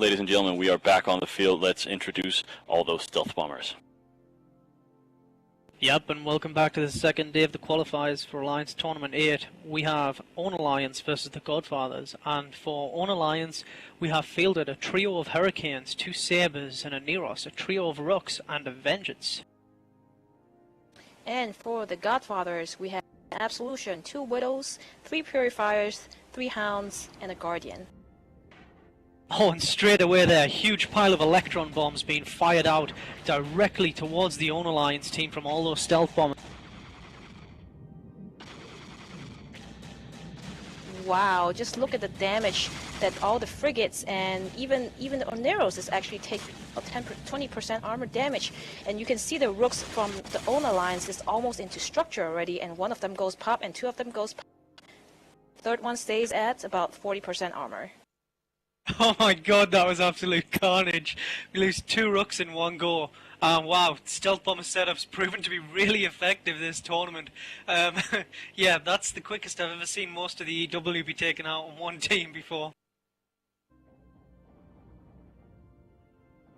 ladies and gentlemen, we are back on the field. Let's introduce all those stealth bombers. Yep, and welcome back to the second day of the qualifiers for Alliance Tournament 8. We have Own Alliance versus the Godfathers, and for Own Alliance we have fielded a trio of Hurricanes, 2 Sabres and a Neros, a trio of Rooks and a Vengeance. And for the Godfathers we have Absolution, 2 Widows, 3 Purifiers, 3 Hounds, and a Guardian. Oh, and straight away there, a huge pile of electron bombs being fired out directly towards the Own Alliance team from all those stealth bombers. Wow, just look at the damage that all the frigates and even the Oneros is actually take 20% armor damage. And you can see the Rooks from the Own Alliance is almost into structure already, and one of them goes pop and 2 of them goes pop. Third one stays at about 40% armor. Oh my god, that was absolute carnage. We lose 2 Rooks in one go. Wow, stealth bomber setup's proven to be really effective this tournament. Yeah, that's the quickest I've ever seen most of the EW be taken out on one team before.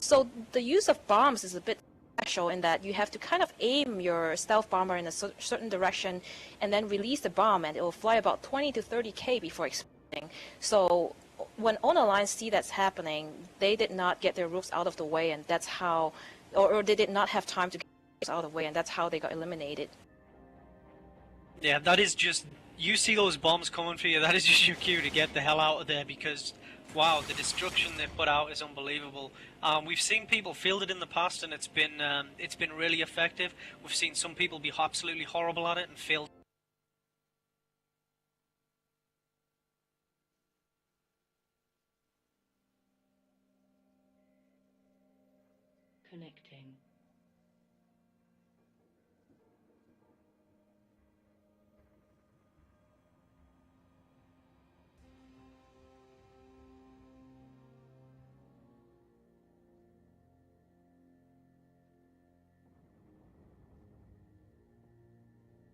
So the use of bombs is a bit special in that you have to kind of aim your stealth bomber in a certain direction and then release the bomb, and it will fly about 20 to 30k before exploding. So when Own Alliance see that's happening, they did not get their Rooks out of the way, and that's how, or they did not have time to get their Rooks out of the way, and that's how they got eliminated. Yeah, that is just, you see those bombs coming for you, that is just your cue to get the hell out of there, because wow, the destruction they put out is unbelievable. We've seen people field it in the past, and it's been really effective. We've seen some people be absolutely horrible at it and fail. Connecting.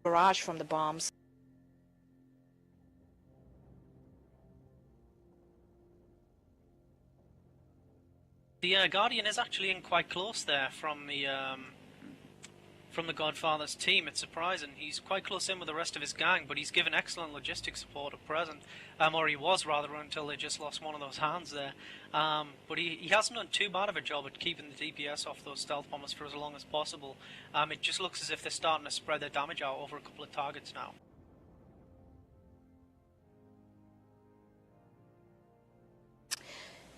Barrage from the bombs. The Guardian is actually in quite close there from the Godfather's team. It's surprising. He's quite close in with the rest of his gang, but he's given excellent logistic support at present, or he was rather, until they just lost one of those hands there. But he hasn't done too bad of a job at keeping the DPS off those stealth bombers for as long as possible. It just looks as if they're starting to spread their damage out over a couple of targets now.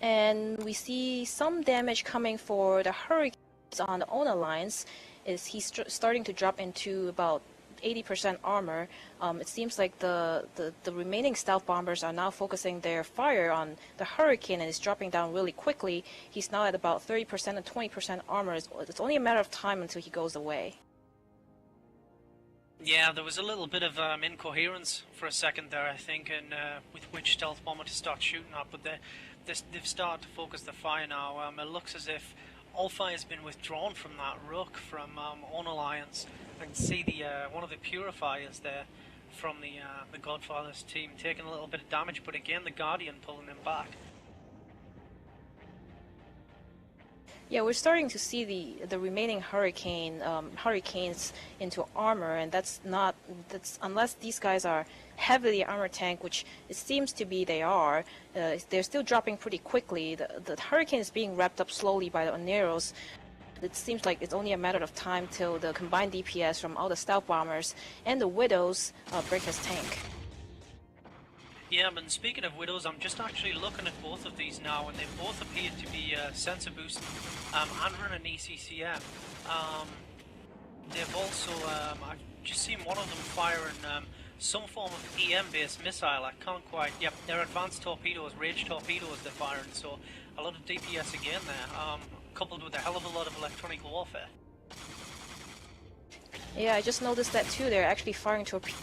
And we see some damage coming for the Hurricanes on the Own Alliance. He's starting to drop into about 80% armor. It seems like the remaining stealth bombers are now focusing their fire on the Hurricane, and it's dropping down really quickly. He's now at about 30% and 20% armor. It's only a matter of time until he goes away. Yeah, there was a little bit of incoherence for a second there, I think, and with which stealth bomber to start shooting at, but they've started to focus the fire now. It looks as if all fire has been withdrawn from that Rook from Own Alliance. I can see the one of the Purifiers there from the Godfather's team taking a little bit of damage, but again the Guardian pulling them back. Yeah, we're starting to see the remaining Hurricanes into armor, and that's unless these guys are heavily armor tank, which it seems to be they are. They're still dropping pretty quickly. The Hurricane is being wrapped up slowly by the Oneros. It seems like it's only a matter of time till the combined DPS from all the stealth bombers and the Widows break his tank. Yeah, but speaking of Widows, I'm just actually looking at both of these now, and they both appear to be sensor boost and run an ECCM. They've also, I've just seen one of them firing some form of EM-based missile. I can't quite, yep, they're advanced torpedoes, rage torpedoes they're firing, so a lot of DPS again there, coupled with a hell of a lot of electronic warfare. Yeah, I just noticed that too. They're actually firing torpedoes,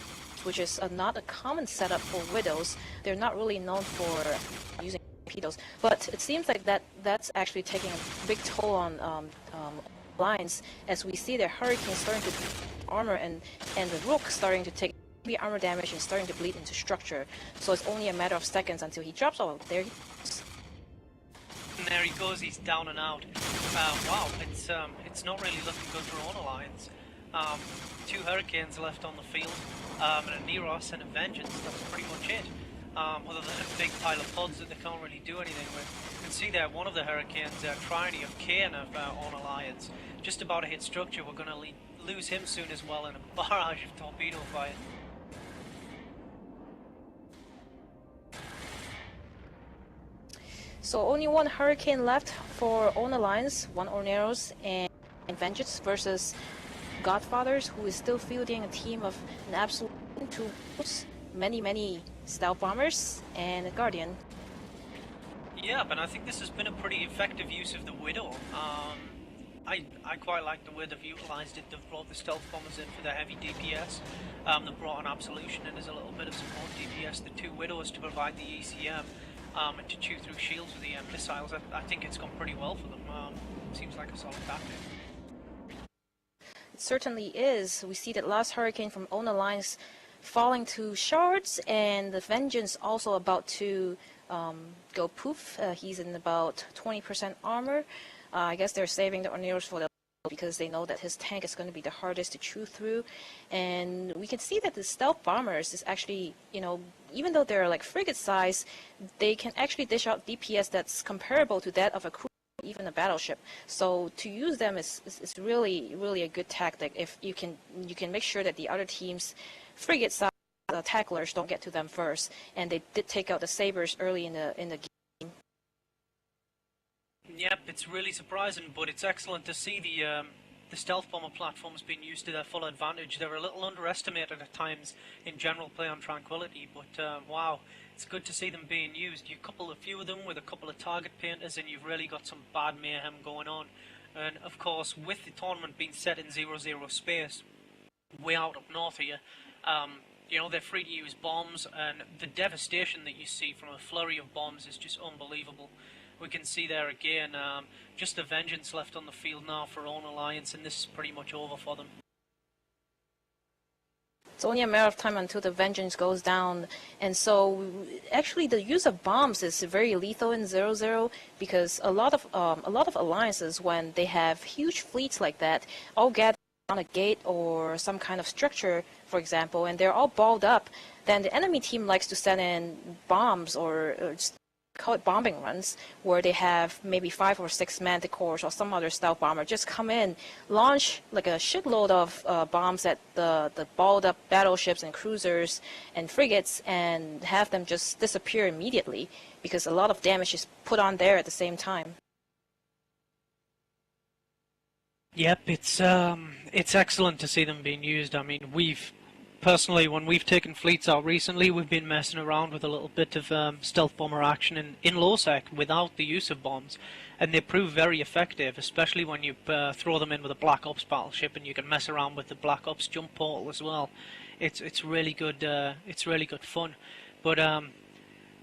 which is not a common setup for Widows. They're not really known for using torpedoes, but it seems like that's actually taking a big toll on lines, as we see their Hurricane starting to armor and the Rook starting to take heavy armor damage and starting to bleed into structure. So it's only a matter of seconds until he drops. Oh, there he goes. there he goes, he's down and out. Wow, it's not really looking good for Own Alliance. 2 Hurricanes left on the field, and a Neros and a Vengeance, that's pretty much it. Other than a big pile of pods that they can't really do anything with. You can see there, one of the Hurricanes, Trinity of Kane of Own Alliance, just about to hit structure. We're going to lose him soon as well in a barrage of torpedo fire. So only 1 Hurricane left for Own Alliance, 1 Orneros and Vengeance versus Godfathers, who is still fielding a team of an absolute 2 boats, many stealth bombers, and a Guardian. Yeah, but I think this has been a pretty effective use of the Widow. I quite like the way they've utilised it. They've brought the stealth bombers in for their heavy DPS. They've brought an Absolution in as a little bit of support DPS. The 2 Widows to provide the ECM. And to chew through shields with the missiles. I think it's gone pretty well for them. Seems like a solid tactic. It certainly is. We see that last Hurricane from Own Alliance falling to shards, and the Vengeance also about to go poof. He's in about 20% armor. I guess they're saving the Orneros for the because they know that his tank is going to be the hardest to chew through. And we can see that the stealth bombers is actually, you know, even though they're like frigate size, they can actually dish out DPS that's comparable to that of a cruiser, even a battleship. So to use them is really a good tactic if you can make sure that the other team's frigate size tacklers don't get to them first. And they did take out the sabers early in the game. Yep, it's really surprising, but it's excellent to see the stealth bomber platforms being used to their full advantage. They're a little underestimated at times in general play on Tranquility, but wow, it's good to see them being used. You couple a few of them with a couple of target painters and you've really got some bad mayhem going on. And of course, with the tournament being set in 0-0 space, way out up north here, you know, they're free to use bombs, and the devastation that you see from a flurry of bombs is just unbelievable. We can see there again, just the Vengeance left on the field now for Own Alliance, and this is pretty much over for them. It's only a matter of time until the Vengeance goes down, and so actually the use of bombs is very lethal in 0-0 because a lot of alliances, when they have huge fleets like that, all gather on a gate or some kind of structure, for example, and they're all balled up. Then the enemy team likes to send in bombs or just call it bombing runs, where they have maybe 5 or 6 manticores or some other stealth bomber just come in, launch like a shitload of bombs at the balled up battleships and cruisers and frigates, and have them just disappear immediately because a lot of damage is put on there at the same time. Yep, it's excellent to see them being used. I mean, personally, when we've taken fleets out recently, we've been messing around with a little bit of stealth bomber action in low sec without the use of bombs, and they prove very effective, especially when you throw them in with a Black Ops battleship, and you can mess around with the Black Ops jump portal as well. It's really good. It's really good fun. But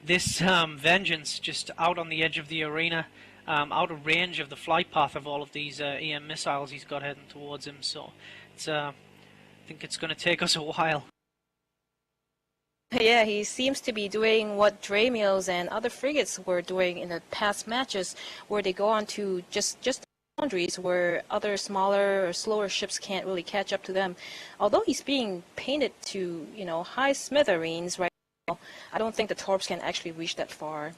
this Vengeance just out on the edge of the arena, out of range of the flight path of all of these EM missiles he's got heading towards him. So it's I think it's going to take us a while. Yeah, he seems to be doing what Dramiels and other frigates were doing in the past matches, where they go on to just boundaries where other smaller or slower ships can't really catch up to them. Although he's being painted to, you know, high smithereens right now, I don't think the torps can actually reach that far.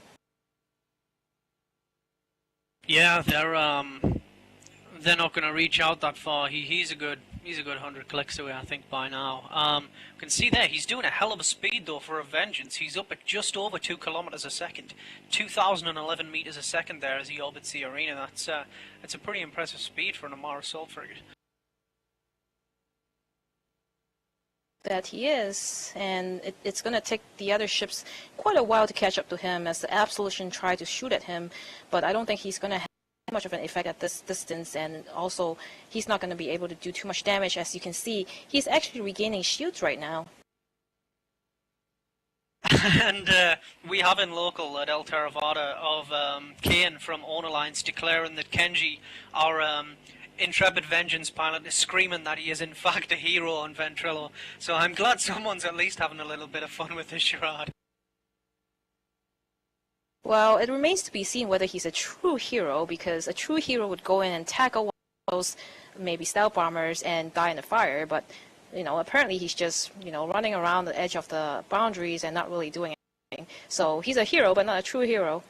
Yeah, they're not going to reach out that far. He's a good 100 clicks away, I think, by now. You can see there, he's doing a hell of a speed, though, for a Vengeance. He's up at just over 2 kilometers a second. 2,011 meters a second there as he orbits the arena. That's a pretty impressive speed for an Amara assault frigate. That he is, and it's going to take the other ships quite a while to catch up to him as the Absolution try to shoot at him, but I don't think he's going to have much of an effect at this distance, and also he's not going to be able to do too much damage. As you can see, he's actually regaining shields right now. And we have in local at El Theravada of Kane from Own Alliance declaring that Kenji, our intrepid Vengeance pilot, is screaming that he is in fact a hero on Ventrilo. So I'm glad someone's at least having a little bit of fun with this charade. Well, it remains to be seen whether he's a true hero, because a true hero would go in and tackle one of those maybe stealth bombers and die in the fire, but apparently he's just, running around the edge of the boundaries and not really doing anything. So he's a hero, but not a true hero.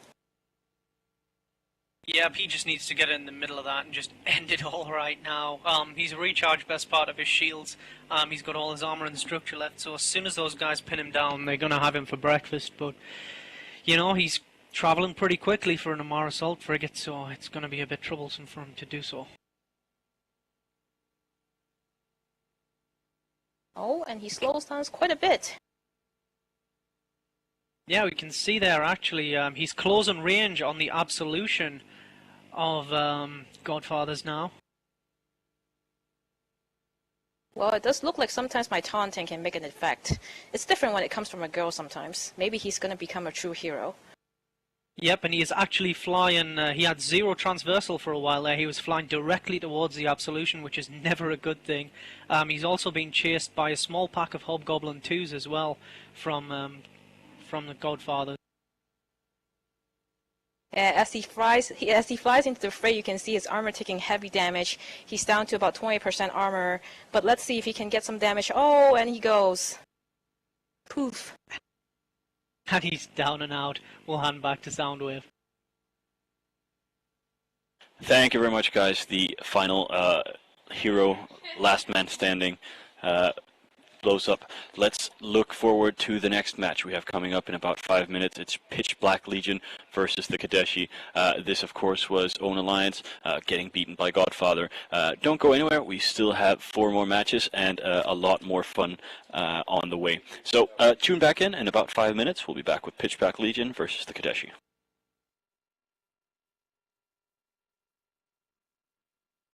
Yep, he just needs to get in the middle of that and just end it all right now. He's recharged best part of his shields. He's got all his armor and structure left, so as soon as those guys pin him down, they're gonna have him for breakfast. But, he's traveling pretty quickly for an Amar assault frigate, so it's gonna be a bit troublesome for him to do so. Oh, and he slows down quite a bit. Yeah, we can see there actually, he's closing range on the absolution of Godfathers now. Well, it does look like sometimes my taunting can make an effect. It's different when it comes from a girl sometimes. Maybe he's gonna become a true hero. Yep, and he is actually flying, he had 0 transversal for a while there. He was flying directly towards the absolution, which is never a good thing. He's also being chased by a small pack of Hobgoblin 2s as well from the Godfather. As he flies into the fray, you can see his armor taking heavy damage. He's down to about 20% armor, but let's see if he can get some damage. Oh, and he goes. Poof. And he's down and out. We'll hand back to Soundwave. Thank you very much, guys. The final hero, last man standing, blows up. Let's look forward to the next match we have coming up in about 5 minutes. It's Pitch Black Legion versus the Kadeshi. This, of course, was Own Alliance getting beaten by Godfather. Don't go anywhere. We still have 4 more matches and a lot more fun on the way. So tune back in about 5 minutes. We'll be back with Pitch Black Legion versus the Kadeshi.